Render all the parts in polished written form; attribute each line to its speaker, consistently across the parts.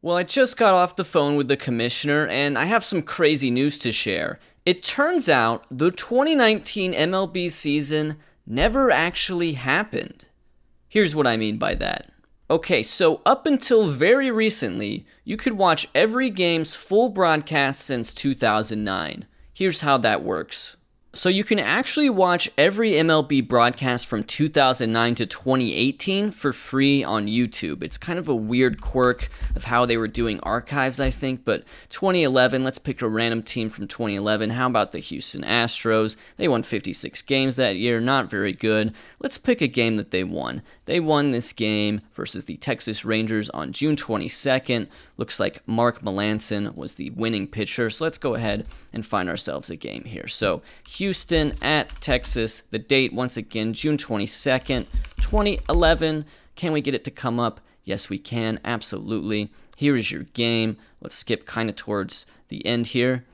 Speaker 1: Well, I just got off the phone with the commissioner, and I have some crazy news to share. It turns out the 2019 MLB season never actually happened. Here's what I mean by that. Okay, so up until very recently, you could watch every game's full broadcast since 2009. Here's how that works. So you can actually watch every MLB broadcast from 2009 to 2018 for free on YouTube. It's kind of a weird quirk of how they were doing archives, I think, but 2011, let's pick a random team from 2011. How about the Houston Astros? They won 56 games that year, not very good. Let's pick a game that they won. They won this game versus the Texas Rangers on June 22nd. Looks like Mark Melancon was the winning pitcher, so let's go ahead and find ourselves a game here. So Houston at Texas, the date once again, June 22nd, 2011. Can we get it to come up? Yes, we can, absolutely. Here is your game. Let's skip kind of towards the end here.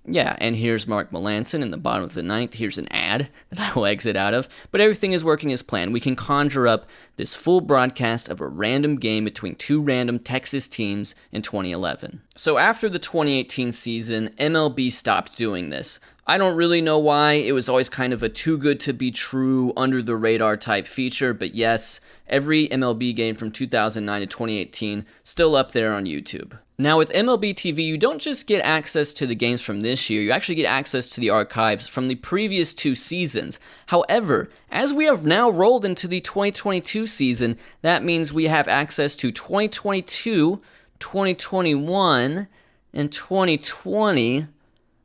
Speaker 1: Yeah, and here's Mark Melancon in the bottom of the ninth. Here's an ad that I will exit out of. But everything is working as planned. We can conjure up this full broadcast of a random game between two random Texas teams in 2011. So after the 2018 season, MLB stopped doing this. I don't really know why. It was always kind of a too good to be true, under the radar type feature. But yes, every MLB game from 2009 to 2018 still up there on YouTube. Now with MLB TV, you don't just get access to the games from this year, you actually get access to the archives from the previous two seasons. However, as we have now rolled into the 2022 season, that means we have access to 2022, 2021, and 2020,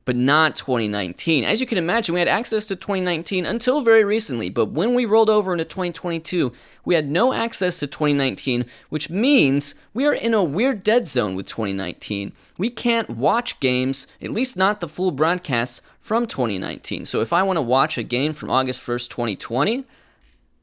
Speaker 1: but not 2019. As you can imagine, we had access to 2019 until very recently, but when we rolled over into 2022, we had no access to 2019, which means we are in a weird dead zone with 2019. We can't watch games, at least not the full broadcasts, from 2019. So if I want to watch a game from August 1st, 2020,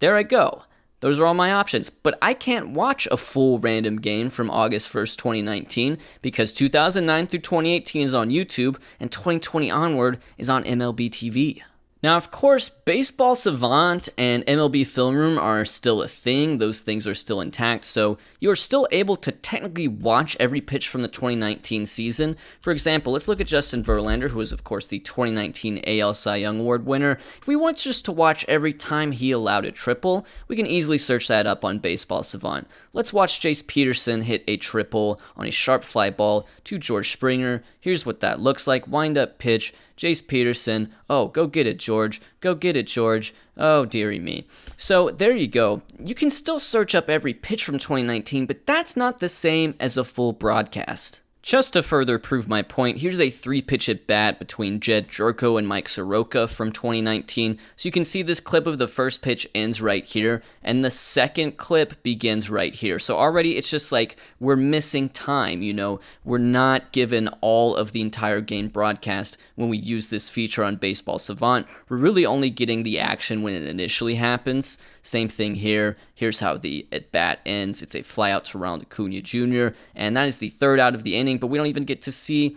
Speaker 1: there I go. Those are all my options, but I can't watch a full random game from August 1st, 2019 because 2009 through 2018 is on YouTube and 2020 onward is on MLB TV. Now, of course, Baseball Savant and MLB Film Room are still a thing. Those things are still intact, so you are still able to technically watch every pitch from the 2019 season. For example, let's look at Justin Verlander, who is, of course, the 2019 AL Cy Young Award winner. If we want just to watch every time he allowed a triple, we can easily search that up on Baseball Savant. Let's watch Jace Peterson hit a triple on a sharp fly ball to George Springer. Here's what that looks like. Wind-up pitch. Jace Peterson, oh, go get it, George. Go get it, George. Oh, dearie me. So there you go. You can still search up every pitch from 2019, but that's not the same as a full broadcast. Just to further prove my point, here's a 3-pitch at bat between Jed Jerko and Mike Soroka from 2019. So you can see this clip of the first pitch ends right here, and the second clip begins right here. So already it's just like we're missing time, you know? We're not given all of the entire game broadcast when we use this feature on Baseball Savant. We're really only getting the action when it initially happens. Same thing here. Here's how the at-bat ends. It's a flyout to Ronald Acuna Jr., and that is the third out of the inning, but we don't even get to see,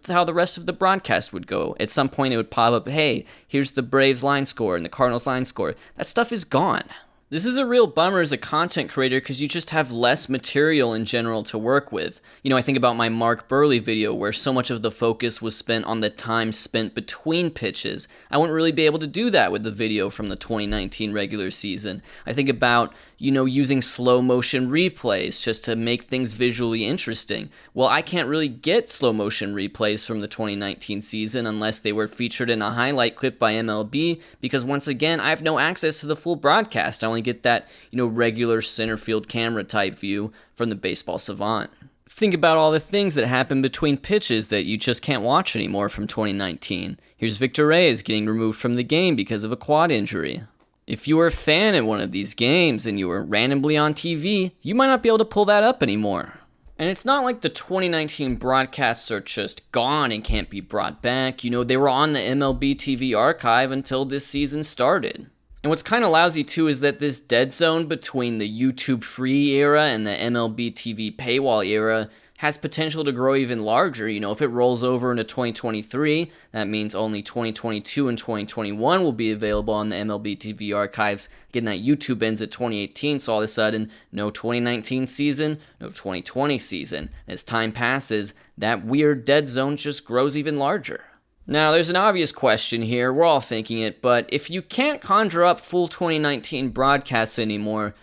Speaker 1: how the rest of the broadcast would go. At some point, it would pop up, hey, here's the Braves line score and the Cardinals line score. That stuff is gone. This is a real bummer as a content creator because you just have less material in general to work with. I think about my Mark Burley video where so much of the focus was spent on the time spent between pitches. I wouldn't really be able to do that with the video from the 2019 regular season. I think about, using slow motion replays just to make things visually interesting. Well, I can't really get slow motion replays from the 2019 season unless they were featured in a highlight clip by MLB because once again, I have no access to the full broadcast. I only get that, regular center field camera type view from the Baseball Savant. Think about all the things that happen between pitches that you just can't watch anymore from 2019. Here's Victor Reyes getting removed from the game because of a quad injury. If you were a fan at one of these games and you were randomly on TV, you might not be able to pull that up anymore. And it's not like the 2019 broadcasts are just gone and can't be brought back. They were on the MLB TV archive until this season started. And what's kind of lousy too is that this dead zone between the YouTube free era and the MLB TV paywall era has potential to grow even larger. If it rolls over into 2023, that means only 2022 and 2021 will be available on the MLB TV archives. Again, that YouTube ends at 2018, so all of a sudden, no 2019 season, no 2020 season. As time passes, that weird dead zone just grows even larger. Now, there's an obvious question here, we're all thinking it, but if you can't conjure up full 2019 broadcasts anymore,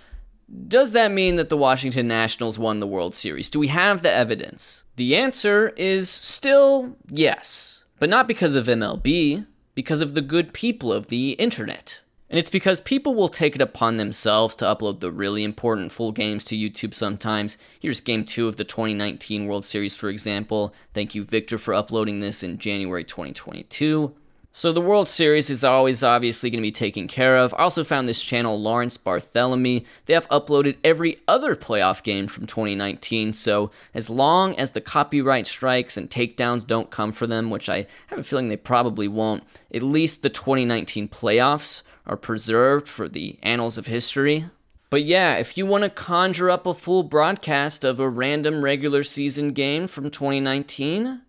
Speaker 1: does that mean that the Washington Nationals won the World Series? Do we have the evidence? The answer is still yes, but not because of MLB, because of the good people of the internet. And it's because people will take it upon themselves to upload the really important full games to YouTube sometimes. Here's Game 2 of the 2019 World Series, for example. Thank you, Victor, for uploading this in January 2022. So the World Series is always obviously going to be taken care of. I also found this channel, Lawrence Barthélemy. They have uploaded every other playoff game from 2019, so as long as the copyright strikes and takedowns don't come for them, which I have a feeling they probably won't, at least the 2019 playoffs are preserved for the annals of history. But yeah, if you want to conjure up a full broadcast of a random regular season game from 2019,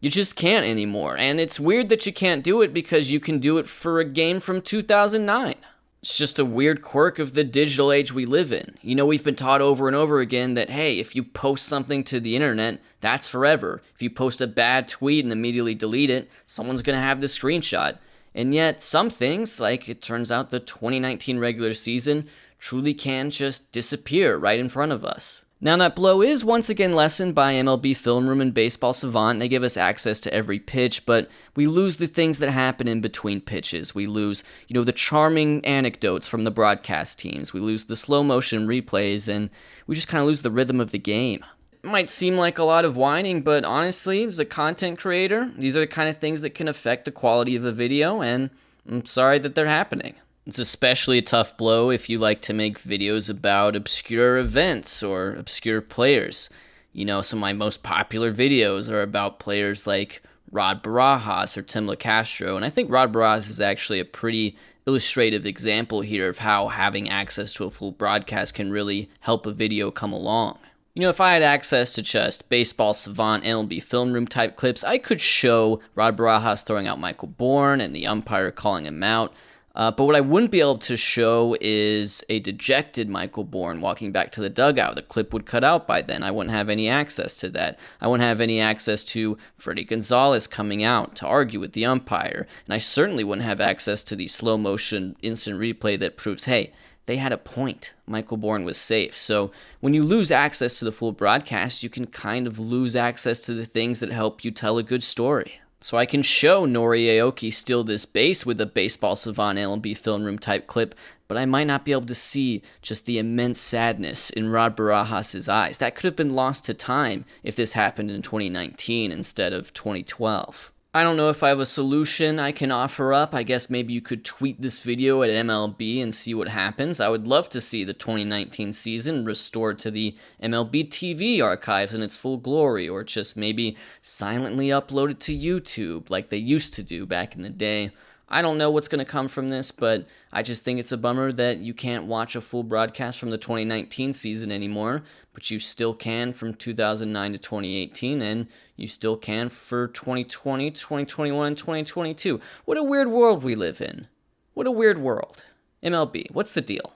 Speaker 1: you just can't anymore. And it's weird that you can't do it because you can do it for a game from 2009. It's just a weird quirk of the digital age we live in. We've been taught over and over again that, hey, if you post something to the internet, that's forever. If you post a bad tweet and immediately delete it, someone's going to have the screenshot. And yet some things, like it turns out the 2019 regular season, truly can just disappear right in front of us. Now that blow is once again lessened by MLB Film Room and Baseball Savant. They give us access to every pitch, but we lose the things that happen in between pitches. We lose, the charming anecdotes from the broadcast teams. We lose the slow motion replays, and we just kind of lose the rhythm of the game. It might seem like a lot of whining, but honestly, as a content creator, these are the kind of things that can affect the quality of a video, and I'm sorry that they're happening. It's especially a tough blow if you like to make videos about obscure events or obscure players. Some of my most popular videos are about players like Rod Barajas or Tim LeCastro, and I think Rod Barajas is actually a pretty illustrative example here of how having access to a full broadcast can really help a video come along. If I had access to just Baseball Savant, MLB Film Room type clips, I could show Rod Barajas throwing out Michael Bourn and the umpire calling him out. But what I wouldn't be able to show is a dejected Michael Bourn walking back to the dugout. The clip would cut out by then. I wouldn't have any access to that. I wouldn't have any access to Freddie Gonzalez coming out to argue with the umpire. And I certainly wouldn't have access to the slow motion instant replay that proves, hey, they had a point. Michael Bourn was safe. So when you lose access to the full broadcast, you can kind of lose access to the things that help you tell a good story. So I can show Nori Aoki steal this base with a Baseball Savant MLB Film Room type clip, but I might not be able to see just the immense sadness in Rod Barajas' eyes. That could have been lost to time if this happened in 2019 instead of 2012. I don't know if I have a solution I can offer up. I guess maybe you could tweet this video at MLB and see what happens. I would love to see the 2019 season restored to the MLB TV archives in its full glory, or just maybe silently uploaded to YouTube like they used to do back in the day. I don't know what's going to come from this, but I just think it's a bummer that you can't watch a full broadcast from the 2019 season anymore, but you still can from 2009 to 2018, and you still can for 2020, 2021, and 2022. What a weird world we live in. What a weird world. MLB, what's the deal?